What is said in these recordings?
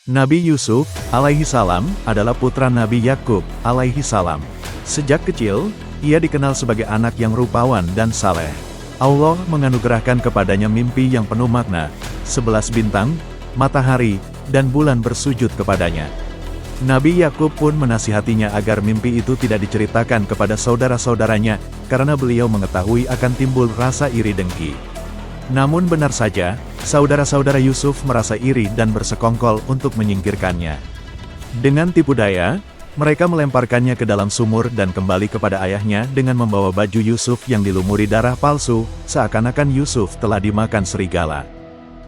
Nabi Yusuf, alaihi salam, adalah putra Nabi Yakub, alaihi salam. Sejak kecil, ia dikenal sebagai anak yang rupawan dan saleh. Allah menganugerahkan kepadanya mimpi yang penuh makna, 11 bintang, matahari, dan bulan bersujud kepadanya. Nabi Yakub pun menasihatinya agar mimpi itu tidak diceritakan kepada saudara-saudaranya, karena beliau mengetahui akan timbul rasa iri dengki. Namun benar saja, saudara-saudara Yusuf merasa iri dan bersekongkol untuk menyingkirkannya. Dengan tipu daya, mereka melemparkannya ke dalam sumur dan kembali kepada ayahnya dengan membawa baju Yusuf yang dilumuri darah palsu, seakan-akan Yusuf telah dimakan serigala.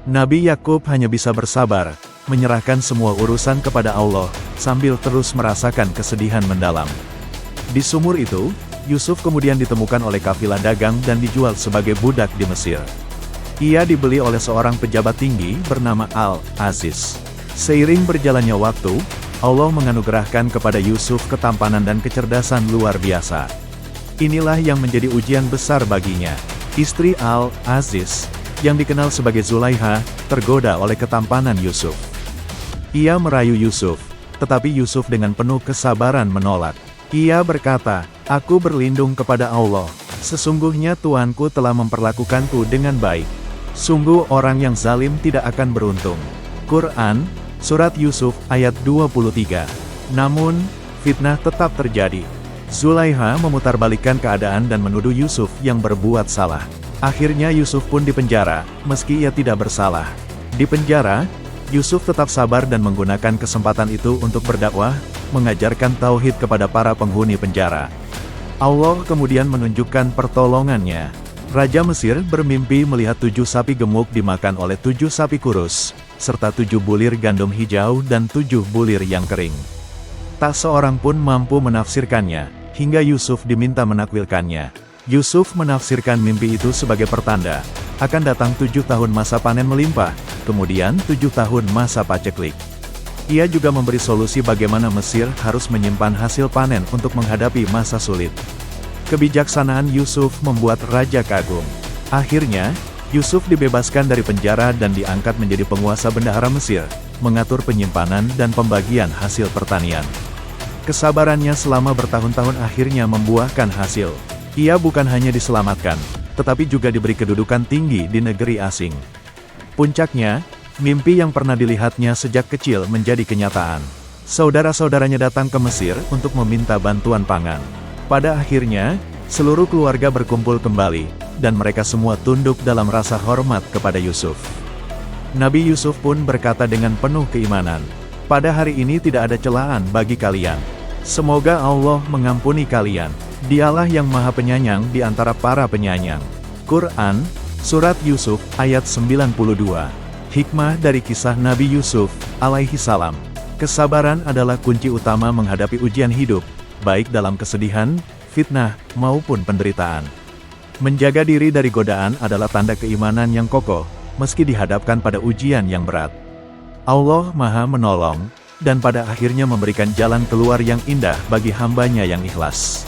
Nabi Yakub hanya bisa bersabar, menyerahkan semua urusan kepada Allah, sambil terus merasakan kesedihan mendalam. Di sumur itu, Yusuf kemudian ditemukan oleh kafilah dagang dan dijual sebagai budak di Mesir. Ia dibeli oleh seorang pejabat tinggi bernama Al-Aziz. Seiring berjalannya waktu, Allah menganugerahkan kepada Yusuf ketampanan dan kecerdasan luar biasa. Inilah yang menjadi ujian besar baginya. Istri Al-Aziz, yang dikenal sebagai Zulaiha, tergoda oleh ketampanan Yusuf. Ia merayu Yusuf, tetapi Yusuf dengan penuh kesabaran menolak. Ia berkata, "Aku berlindung kepada Allah. Sesungguhnya Tuanku telah memperlakukanku dengan baik. Sungguh orang yang zalim tidak akan beruntung." Quran, Surat Yusuf, ayat 23. Namun, fitnah tetap terjadi. Zulaiha memutarbalikkan keadaan dan menuduh Yusuf yang berbuat salah. Akhirnya Yusuf pun dipenjara, meski ia tidak bersalah. Di penjara, Yusuf tetap sabar dan menggunakan kesempatan itu untuk berdakwah, mengajarkan tauhid kepada para penghuni penjara. Allah kemudian menunjukkan pertolongannya. Raja Mesir bermimpi melihat 7 sapi gemuk dimakan oleh 7 sapi kurus, serta 7 bulir gandum hijau dan 7 bulir yang kering. Tak seorang pun mampu menafsirkannya, hingga Yusuf diminta menakwilkannya. Yusuf menafsirkan mimpi itu sebagai pertanda, akan datang 7 tahun masa panen melimpah, kemudian 7 tahun masa paceklik. Ia juga memberi solusi bagaimana Mesir harus menyimpan hasil panen untuk menghadapi masa sulit. Kebijaksanaan Yusuf membuat raja kagum. Akhirnya, Yusuf dibebaskan dari penjara dan diangkat menjadi penguasa bendahara Mesir, mengatur penyimpanan dan pembagian hasil pertanian. Kesabarannya selama bertahun-tahun akhirnya membuahkan hasil. Ia bukan hanya diselamatkan, tetapi juga diberi kedudukan tinggi di negeri asing. Puncaknya, mimpi yang pernah dilihatnya sejak kecil menjadi kenyataan. Saudara-saudaranya datang ke Mesir untuk meminta bantuan pangan. Pada akhirnya, seluruh keluarga berkumpul kembali, dan mereka semua tunduk dalam rasa hormat kepada Yusuf. Nabi Yusuf pun berkata dengan penuh keimanan, "Pada hari ini tidak ada celaan bagi kalian. Semoga Allah mengampuni kalian. Dialah yang Maha Penyayang di antara para penyayang." Quran, Surat Yusuf, ayat 92. Hikmah dari kisah Nabi Yusuf, alaihi salam. Kesabaran adalah kunci utama menghadapi ujian hidup, baik dalam kesedihan, fitnah, maupun penderitaan. Menjaga diri dari godaan adalah tanda keimanan yang kokoh, meski dihadapkan pada ujian yang berat. Allah Maha Menolong, dan pada akhirnya memberikan jalan keluar yang indah bagi hambanya yang ikhlas.